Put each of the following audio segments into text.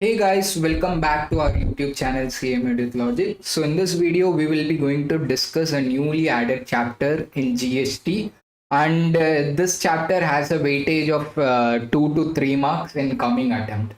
Hey guys, welcome back to our YouTube channel CM with Logic. So in this video, we will be going to discuss a newly added chapter in GST, and this chapter has a weightage of 2 to 3 marks in coming attempt.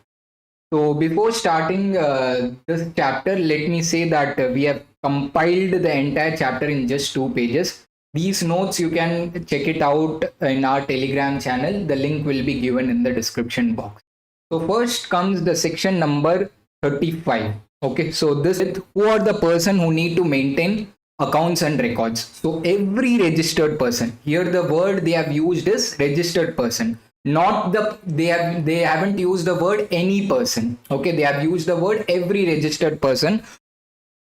So before starting this chapter, let me say that we have compiled the entire chapter in just 2 pages. These notes you can check it out in our Telegram channel. The link will be given in the description box. So first comes the section number 35. Okay, so this is who are the person who need to maintain accounts and records. So every registered person. Here the word they have used is registered person, not they haven't used the word any person. Okay, they have used the word every registered person.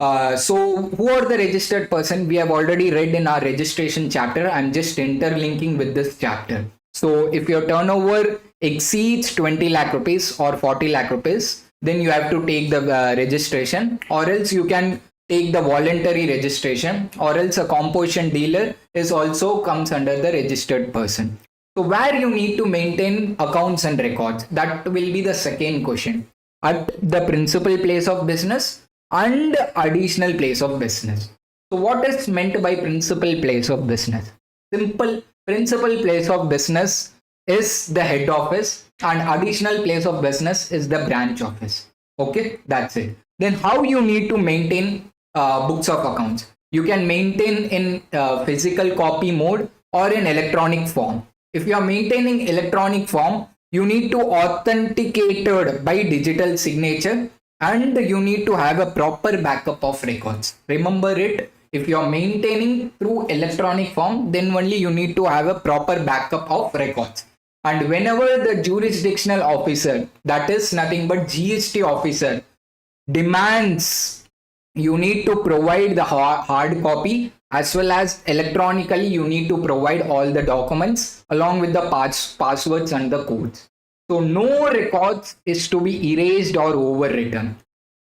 So who are the registered person? We have already read in our registration chapter. I'm just interlinking with this chapter. So if your turnover exceeds 20 lakh rupees or 40 lakh rupees, then you have to take the registration, or else you can take the voluntary registration, or else a composition dealer is also comes under the registered person. So where you need to maintain accounts and records, that will be the second question. At the principal place of business and additional place of business. So what is meant by principal place of business? Simple. Principal place of business is the head office, and additional place of business is the branch office. Okay, that's it. Then how you need to maintain books of accounts? You can maintain in physical copy mode or in electronic form. If you are maintaining electronic form, you need to authenticate it by digital signature, and you need to have a proper backup of records. Remember it. If you are maintaining through electronic form, then only you need to have a proper backup of records. And whenever the jurisdictional officer, that is nothing but GST officer, demands, you need to provide the hard copy as well as electronically you need to provide all the documents along with the passwords and the codes. So no records is to be erased or overwritten.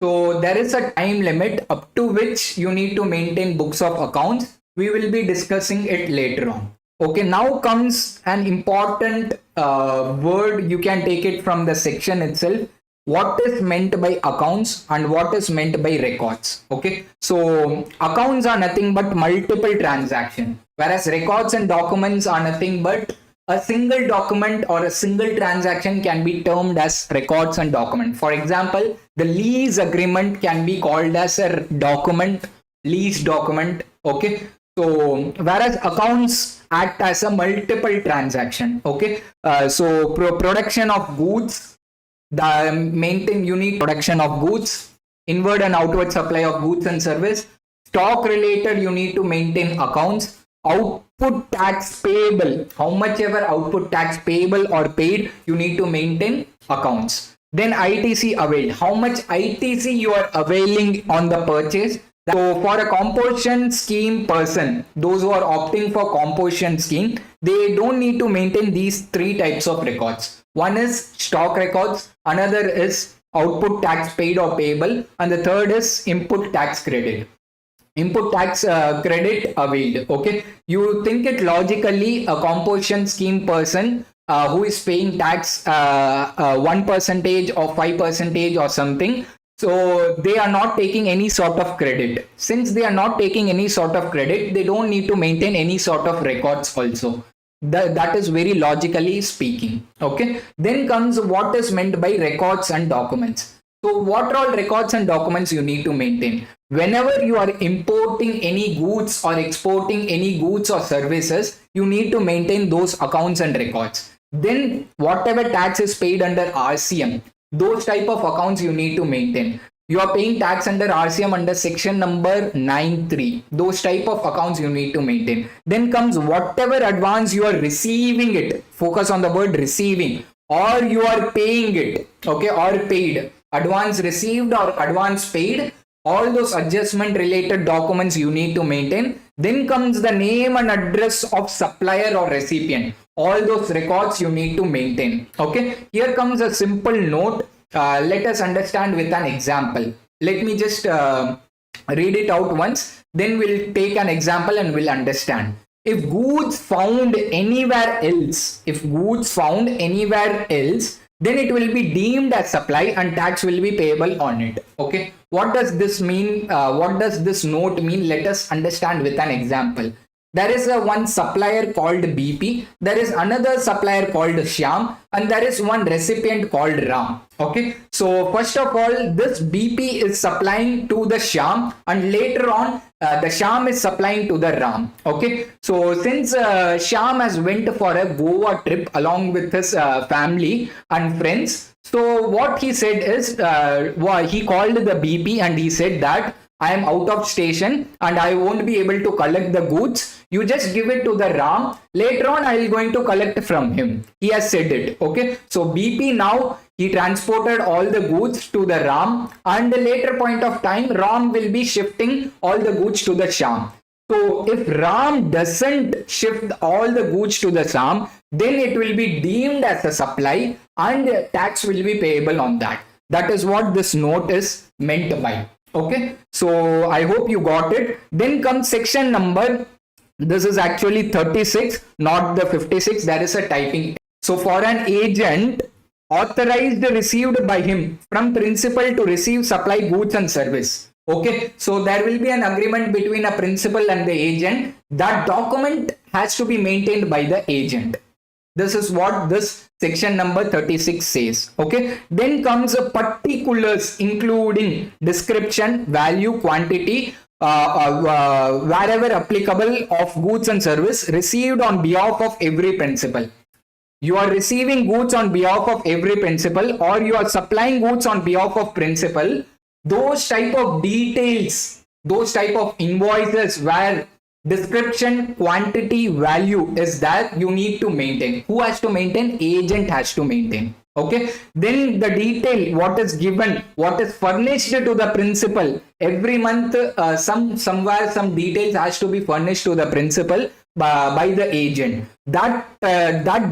So there is a time limit up to which you need to maintain books of accounts. We will be discussing it later on. Okay, now comes an important word. You can take it from the section itself. What is meant by accounts and what is meant by records? Okay, so accounts are nothing but multiple transactions, whereas records and documents are nothing but a single document or a single transaction can be termed as records and document. For example, the lease agreement can be called as a document, lease document. Okay, so whereas accounts act as a multiple transaction. Okay, so production of goods, the maintain unit production of goods, inward and outward supply of goods and service, stock related you need to maintain accounts, output tax payable, how much ever output tax payable or paid, you need to maintain accounts. Then ITC availed, how much ITC you are availing on the purchase. So for a composition scheme person, those who are opting for composition scheme, they don't need to maintain these three types of records. One is stock records, another is output tax paid or payable, and the third is input tax credit. Input tax credit availed. Okay, you think it logically, a composition scheme person who is paying tax 1% or 5% or something, so they are not taking any sort of credit. Since they are not taking any sort of credit, they don't need to maintain any sort of records also. That is very logically speaking. Okay, then comes what is meant by records and documents. So what are all records and documents you need to maintain? Whenever you are importing any goods or exporting any goods or services, you need to maintain those accounts and records. Then whatever tax is paid under RCM, those type of accounts you need to maintain. You are paying tax under RCM under section number 9(3). Those type of accounts you need to maintain. Then comes whatever advance you are receiving it. Focus on the word receiving, or you are paying it. Okay, or paid. Advance received or advance paid. All those adjustment related documents you need to maintain. Then comes the name and address of supplier or recipient. All those records you need to maintain. Okay, here comes a simple note. Let us understand with an example. Let me just read it out once, then we'll take an example and we'll understand. If goods found anywhere else, then it will be deemed as supply and tax will be payable on it. Okay, what does this mean? What does this note mean? Let us understand with an example. There is a one supplier called BP, there is another supplier called Shyam, and there is one recipient called Ram. Okay, so first of all, this BP is supplying to the Shyam, and later on the Shyam is supplying to the Ram. Okay, so since Shyam has went for a Goa trip along with his family and friends, so what he said is he called the BP and he said that I am out of station and I won't be able to collect the goods. You just give it to the Ram. Later on, I will going to collect from him. He has said it. Okay. So BP now, he transported all the goods to the Ram, and the later point of time, Ram will be shifting all the goods to the Shyam. So if Ram doesn't shift all the goods to the Shyam, then it will be deemed as a supply and tax will be payable on that. That is what this note is meant by. Okay, so I hope you got it. Then comes section number, this is actually 36, not the 56. There is a typing. So for an agent authorized received by him from principal to receive supply goods and service. Okay, so there will be an agreement between a principal and the agent. That document has to be maintained by the agent. This is what this section number 36 says. Okay, then comes a particulars including description, value, quantity, wherever applicable of goods and service received on behalf of every principal. You are receiving goods on behalf of every principal, or you are supplying goods on behalf of principal. Those type of details, those type of invoices where description, quantity, value is that you need to maintain. Who has to maintain? Agent has to maintain. Okay, then the detail, what is given, what is furnished to the principal every month, somewhere some details has to be furnished to the principal by the agent. That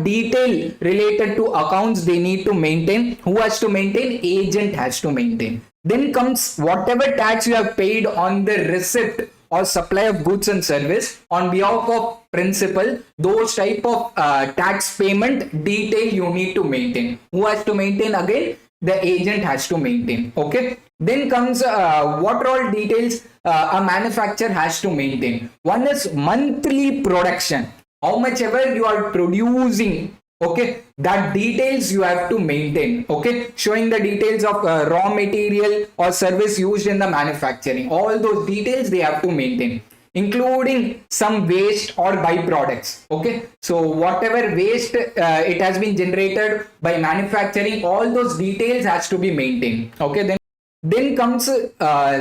detail related to accounts they need to maintain. Who has to maintain? Agent has to maintain. Then comes whatever tax you have paid on the receipt or supply of goods and service on behalf of principal, those type of tax payment detail you need to maintain. Who has to maintain? Again, the agent has to maintain. Okay, then comes what all details a manufacturer has to maintain. One is monthly production, how much ever you are producing. Okay, that details you have to maintain. Okay, showing the details of raw material or service used in the manufacturing. All those details they have to maintain, including some waste or byproducts. Okay, so whatever waste it has been generated by manufacturing, all those details has to be maintained. Okay, then comes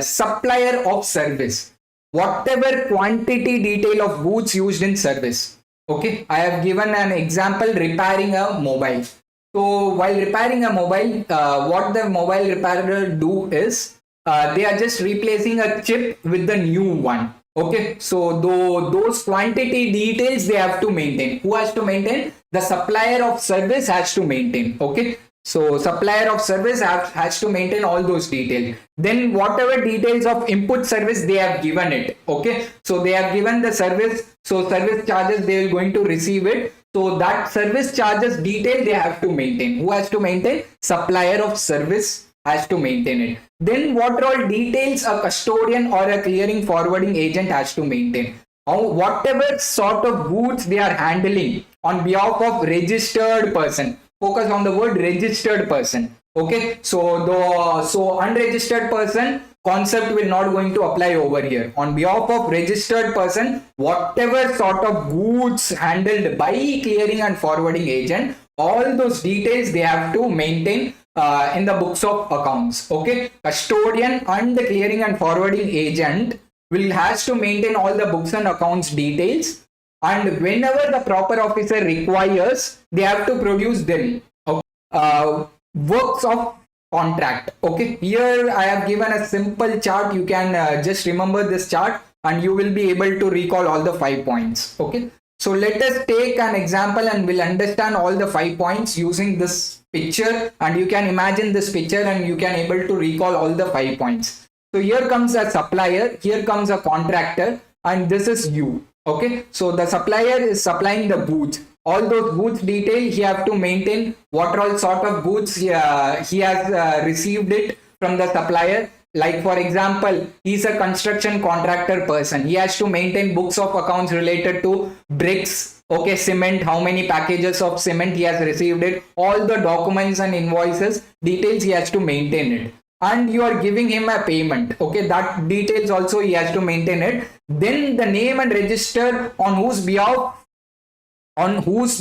supplier of service. Whatever quantity detail of goods used in service. Okay, I have given an example, repairing a mobile. So while repairing a mobile, what the mobile repairer do is they are just replacing a chip with the new one. Okay, so those quantity details they have to maintain. Who has to maintain? The supplier of service has to maintain. Okay, so supplier of service has to maintain all those details. Then whatever details of input service they have given it. Okay, so they have given the service. So service charges they are going to receive it. So that service charges detail they have to maintain. Who has to maintain? Supplier of service has to maintain it. Then what all details a custodian or a clearing forwarding agent has to maintain. Whatever sort of goods they are handling on behalf of registered person. Focus on the word registered person. Okay, so unregistered person concept will not going to apply over here. On behalf of registered person, whatever sort of goods handled by clearing and forwarding agent, all those details they have to maintain in the books of accounts. Okay, custodian and the clearing and forwarding agent has to maintain all the books and accounts details, and whenever the proper officer requires, they have to produce them. Okay. Works of contract. Okay, here I have given a simple chart. You can just remember this chart and you will be able to recall all the 5 points. Okay, so let us take an example and we'll understand all the 5 points using this picture, and you can imagine this picture and you can able to recall all the 5 points. So here comes a supplier, here comes a contractor, and this is you. Okay, so the supplier is supplying the goods. all those goods detail he have to maintain, what all sort of goods he has received it from the supplier. Like for example, he's a construction contractor person, he has to maintain books of accounts related to bricks, okay, cement, how many packages of cement he has received it, all the documents and invoices details he has to maintain it. And you are giving him a payment, okay, that details also he has to maintain it. Then the name and register on whose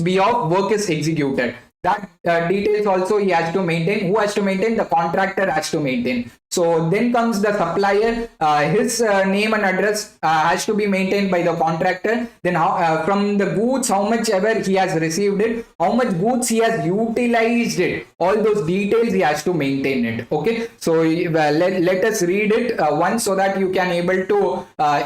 behalf work is executed, that details also he has to maintain. Who has to maintain? The contractor has to maintain. So then comes the supplier, his name and address has to be maintained by the contractor. Then from the goods, how much ever he has received it, how much goods he has utilized it, all those details he has to maintain it. Okay, so let us read it once, so that you can able to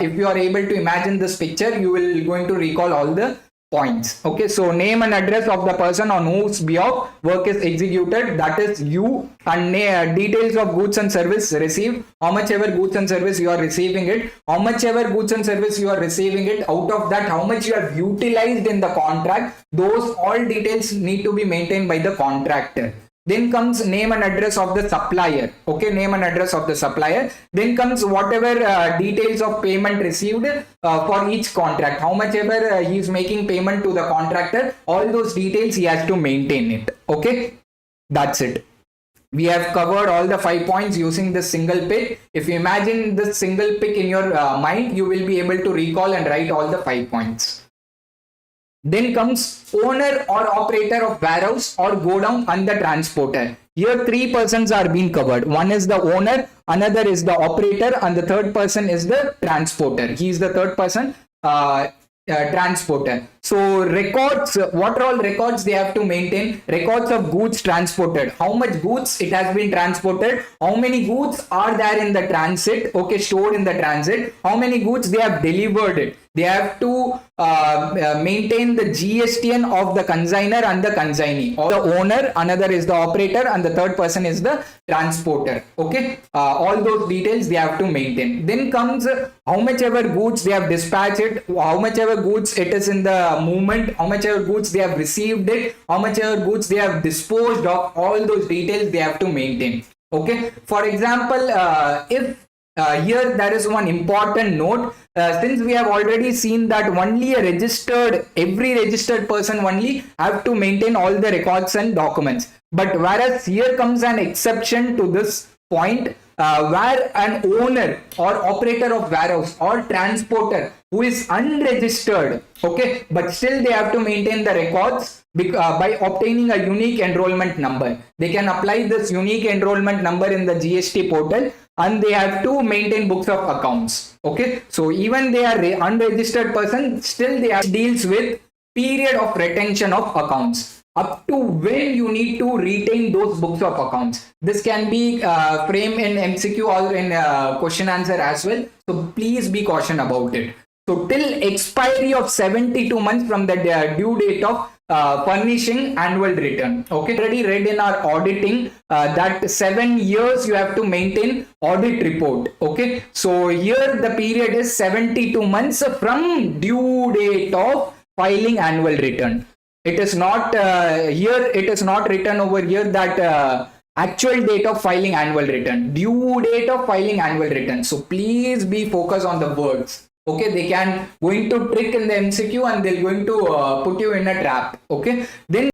if you are able to imagine this picture, you will going to recall all the points. Okay, so name and address of the person on whose behalf work is executed, that is you, and details of goods and service received, how much ever goods and service you are receiving it, how much ever goods and service you are receiving it, out of that how much you have utilized in the contract, those all details need to be maintained by the contractor. Then comes name and address of the supplier, okay, name and address of the supplier. Then comes whatever details of payment received for each contract, how much ever he is making payment to the contractor, all those details he has to maintain it. Okay, that's it. We have covered all the 5 points using this single pick. If you imagine this single pick in your mind, you will be able to recall and write all the 5 points. Then comes owner or operator of warehouse or godown and the transporter. Here 3 persons are being covered. One is the owner, another is the operator, and the third person is the transporter. He is the third person, transporter. So records, what are all records they have to maintain? Records of goods transported, how much goods it has been transported, how many goods are there in the transit, okay, stored in the transit, how many goods they have delivered it. They have to maintain the GST of the consignor and the consignee, or the owner, another is the operator, and the third person is the transporter. Okay, all those details they have to maintain. Then comes how much ever goods they have dispatched it, how much ever goods it is in the movement, how much ever goods they have received it, how much ever goods they have disposed of, all those details they have to maintain. Okay, for example, if here there is one important note, since we have already seen that only every registered person only have to maintain all the records and documents, but whereas here comes an exception to this point, where an owner or operator of warehouse or transporter who is unregistered, okay, but still they have to maintain the records by obtaining a unique enrollment number. They can apply this unique enrollment number in the GST portal, and they have to maintain books of accounts. Okay, so even they are unregistered person, still they have deals with period of retention of accounts, up to when you need to retain those books of accounts. This can be framed in MCQ or in question answer as well, so please be cautious about it. So till expiry of 72 months from the due date of furnishing annual return. Okay, already read in our auditing that 7 years you have to maintain audit report. Okay, so here the period is 72 months from due date of filing annual return. It is not here, it is not written over here that actual date of filing annual return, due date of filing annual return. So please be focused on the words. Okay, they can going to trick in the MCQ and they're going to put you in a trap. Okay, then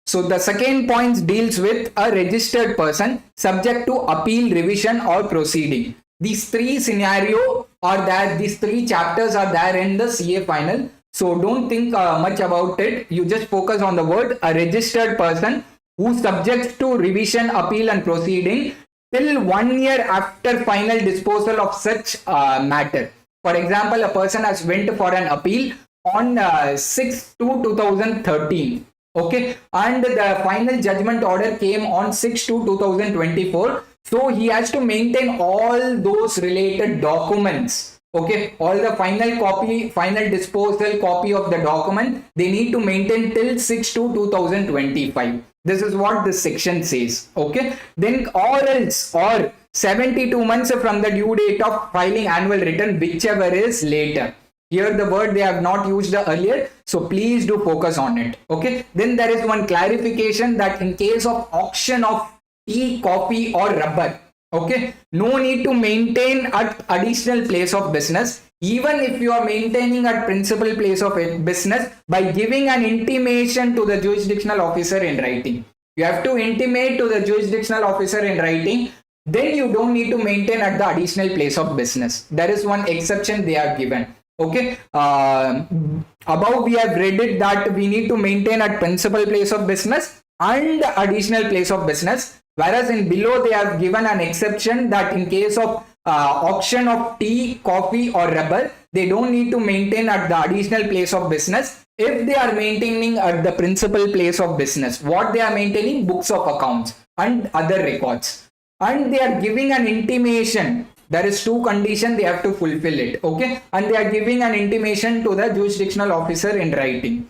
so the second point deals with a registered person subject to appeal, revision or proceeding. These three scenarios are there, these three chapters are there in the CA final. So don't think much about it. You just focus on the word a registered person who subjects to revision, appeal and proceeding till 1 year after final disposal of such matter. For example, a person has went for an appeal on 6/2/2013. Okay, and the final judgment order came on 6/2/2024. So he has to maintain all those related documents. Okay, all the final copy, final disposal copy of the document, they need to maintain till 6/2/2025. This is what this section says. Okay, then or else, or 72 months from the due date of filing annual return, whichever is later. Here the word they have not used earlier, so please do focus on it. Okay, then there is one clarification that in case of auction of tea, coffee or rubber, okay, no need to maintain at additional place of business, even if you are maintaining at principal place of business, by giving an intimation to the jurisdictional officer in writing. You have to intimate to the jurisdictional officer in writing, then you don't need to maintain at the additional place of business. There is one exception they are given. Okay, above we have read it that we need to maintain at principal place of business and additional place of business, whereas in below they have given an exception that in case of auction of tea, coffee or rubber, they don't need to maintain at the additional place of business if they are maintaining at the principal place of business. What they are maintaining? Books of accounts and other records, and they are giving an intimation. There is two conditions, they have to fulfill it. Okay, and they are giving an intimation to the jurisdictional officer in writing.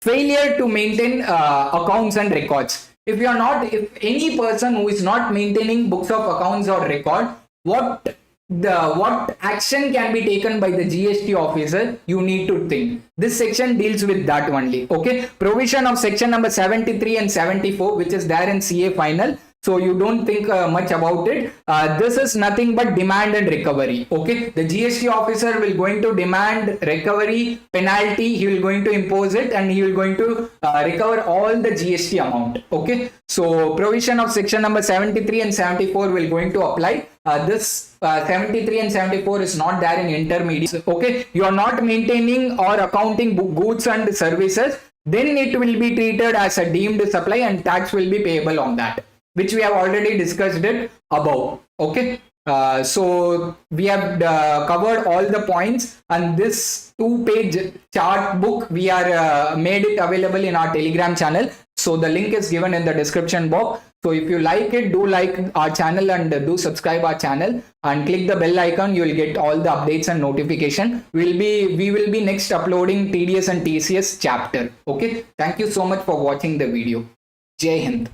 Failure to maintain accounts and records. If you are not, if any person who is not maintaining books of accounts or record, what action can be taken by the GST officer, you need to think. This section deals with that only. Okay, provision of section number 73 and 74, which is there in CA final. So you don't think much about it. This is nothing but demand and recovery. Okay, the GST officer will going to demand recovery penalty. He will going to impose it, and he will going to recover all the GST amount. Okay, so provision of section number 73 and 74 will going to apply. This 73 and 74 is not there in intermediate. Okay, you are not maintaining or accounting goods and services, then it will be treated as a deemed supply and tax will be payable on that, which we have already discussed it above. Okay, so we have covered all the points, and this 2-page chart book we are made it available in our Telegram channel. So the link is given in the description box. So if you like it, do like our channel and do subscribe our channel and click the bell icon. You will get all the updates and notification. We will be next uploading TDS and TCS chapter. Okay, thank you so much for watching the video. Jai Hind.